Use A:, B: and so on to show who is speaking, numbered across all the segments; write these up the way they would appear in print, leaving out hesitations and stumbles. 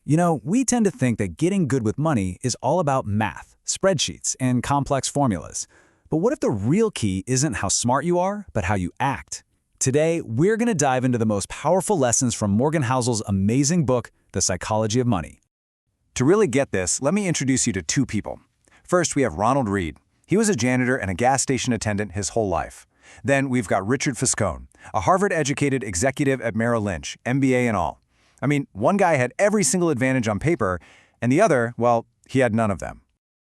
A: You know, we tend to think that getting good with money is all about math, spreadsheets, and complex formulas. But what if the real key isn't how smart you are, but how you act? Today, we're going to dive into the most powerful lessons from Morgan Housel's amazing book, The Psychology of Money.
B: To really get this, let me introduce you to two people. First, we have Ronald Reed. He was a janitor and a gas station attendant his whole life. Then we've got Richard Fiscone, a Harvard-educated executive at Merrill Lynch, MBA and all. I mean, one guy had every single advantage on paper, and the other, well, he had none of them.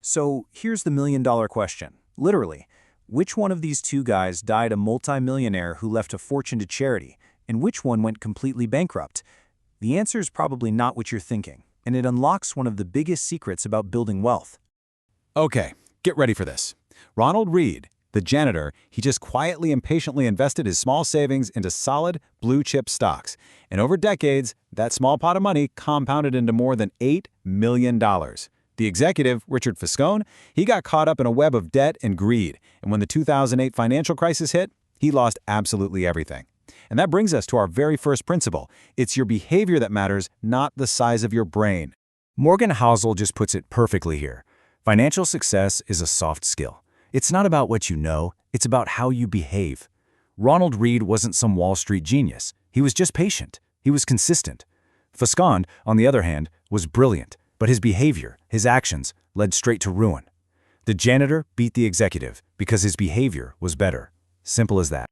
C: So here's the million-dollar question. Literally, which one of these two guys died a multimillionaire who left a fortune to charity, and which one went completely bankrupt? The answer is probably not what you're thinking, and it unlocks one of the biggest secrets about building wealth.
A: Okay, get ready for this. Ronald Reed, the janitor, he just quietly and patiently invested his small savings into solid, blue-chip stocks. And over decades, that small pot of money compounded into more than $8 million. The executive, Richard Fiscone, he got caught up in a web of debt and greed. And when the 2008 financial crisis hit, he lost absolutely everything. And that brings us to our very first principle. It's your behavior that matters, not the size of your brain. Morgan Housel just puts it perfectly here. Financial success is a soft skill. It's not about what you know, it's about how you behave. Ronald Reed wasn't some Wall Street genius. He was just patient. He was consistent. Fiscone, on the other hand, was brilliant, but his behavior, his actions, led straight to ruin. The janitor beat the executive because his behavior was better. Simple as that.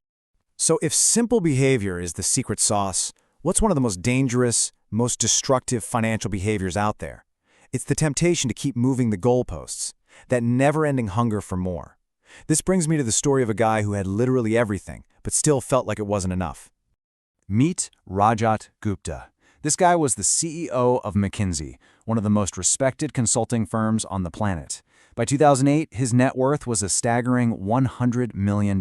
C: So if simple behavior is the secret sauce, what's one of the most dangerous, most destructive financial behaviors out there? It's the temptation to keep moving the goalposts, that never-ending hunger for more. This brings me to the story of a guy who had literally everything, but still felt like it wasn't enough. Meet Rajat Gupta. This guy was the CEO of McKinsey, one of the most respected consulting firms on the planet. By 2008, his net worth was a staggering $100 million.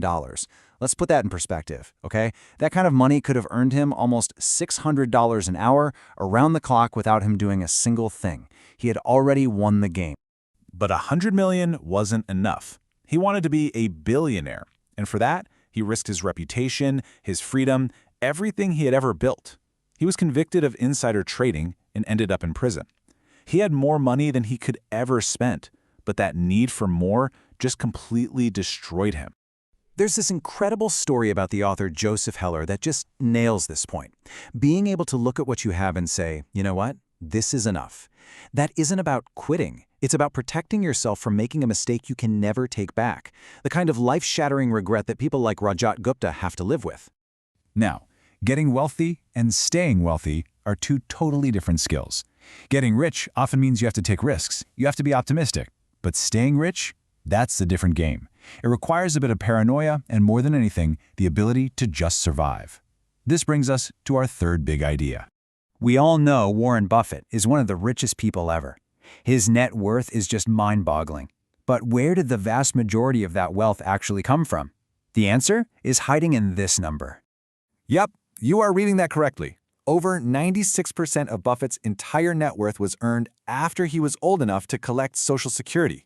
C: Let's put that in perspective, okay? That kind of money could have earned him almost $600 an hour around the clock without him doing a single thing. He had already won the game.
D: But $100 million wasn't enough. He wanted to be a billionaire, and for that, he risked his reputation, his freedom, everything he had ever built. He was convicted of insider trading and ended up in prison. He had more money than he could ever spend, but that need for more just completely destroyed him.
C: There's this incredible story about the author Joseph Heller that just nails this point. Being able to look at what you have and say, you know what, this is enough. That isn't about quitting. It's about protecting yourself from making a mistake you can never take back, the kind of life-shattering regret that people like Rajat Gupta have to live with.
A: Now, getting wealthy and staying wealthy are two totally different skills. Getting rich often means you have to take risks. You have to be optimistic. But staying rich, that's a different game. It requires a bit of paranoia and, more than anything, the ability to just survive. This brings us to our third big idea.
C: We all know Warren Buffett is one of the richest people ever. His net worth is just mind-boggling. But where did the vast majority of that wealth actually come from? The answer is hiding in this number.
B: Yep, you are reading that correctly. Over 96% of Buffett's entire net worth was earned after he was old enough to collect Social Security.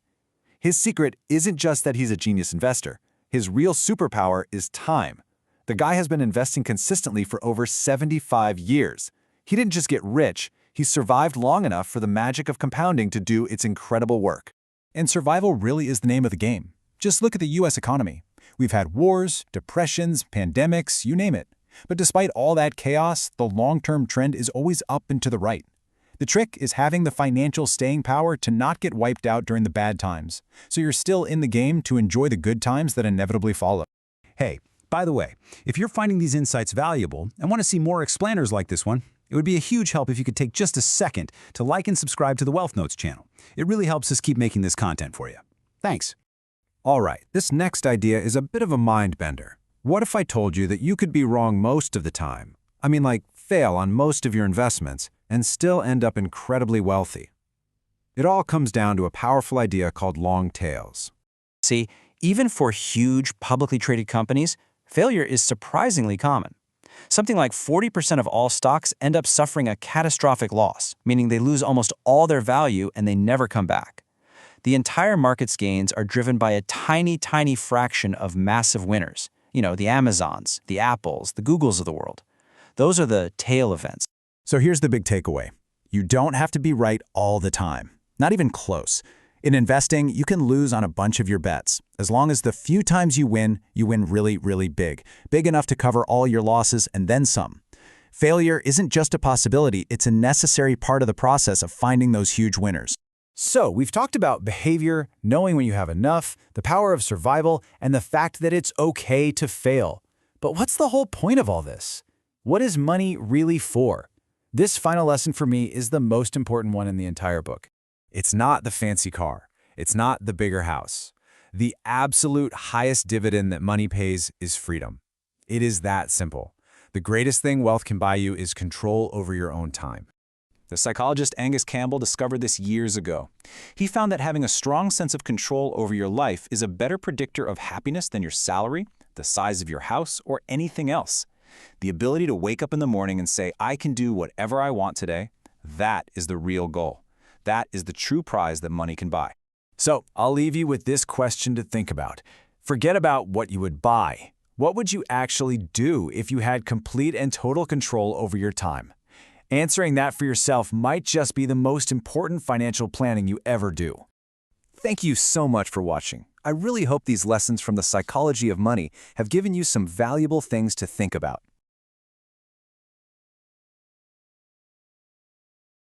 B: His secret isn't just that he's a genius investor. His real superpower is time. The guy has been investing consistently for over 75 years. He didn't just get rich, he survived long enough for the magic of compounding to do its incredible work.
A: And survival really is the name of the game. Just look at the U.S. economy. We've had wars, depressions, pandemics, you name it. But despite all that chaos, the long-term trend is always up and to the right. The trick is having the financial staying power to not get wiped out during the bad times, so you're still in the game to enjoy the good times that inevitably follow.
E: Hey, by the way, if you're finding these insights valuable and want to see more explainers like this one, it would be a huge help if you could take just a second to like and subscribe to the Wealth Notes channel. It really helps us keep making this content for you. Thanks.
C: All right, this next idea is a bit of a mind bender. What if I told you that you could be wrong most of the time? I mean, like, fail on most of your investments and still end up incredibly wealthy. It all comes down to a powerful idea called long tails.
F: See, even for huge publicly traded companies, failure is surprisingly common. Something like 40% of all stocks end up suffering a catastrophic loss, meaning they lose almost all their value and they never come back. The entire market's gains are driven by a tiny, tiny fraction of massive winners. You know, the Amazons, the Apples, the Googles of the world. Those are the tail events.
C: So here's the big takeaway. You don't have to be right all the time, not even close. In investing, you can lose on a bunch of your bets. As long as the few times you win really, really big. Big enough to cover all your losses and then some. Failure isn't just a possibility, it's a necessary part of the process of finding those huge winners.
B: So, we've talked about behavior, knowing when you have enough, the power of survival, and the fact that it's okay to fail. But what's the whole point of all this? What is money really for? This final lesson for me is the most important one in the entire book.
A: It's not the fancy car. It's not the bigger house. The absolute highest dividend that money pays is freedom. It is that simple. The greatest thing wealth can buy you is control over your own time. The psychologist Angus Campbell discovered this years ago. He found that having a strong sense of control over your life is a better predictor of happiness than your salary, the size of your house, or anything else. The ability to wake up in the morning and say, I can do whatever I want today, that is the real goal. That is the true prize that money can buy.
B: So, I'll leave you with this question to think about. Forget about what you would buy. What would you actually do if you had complete and total control over your time? Answering that for yourself might just be the most important financial planning you ever do.
A: Thank you so much for watching. I really hope these lessons from the psychology of money have given you some valuable things to think about.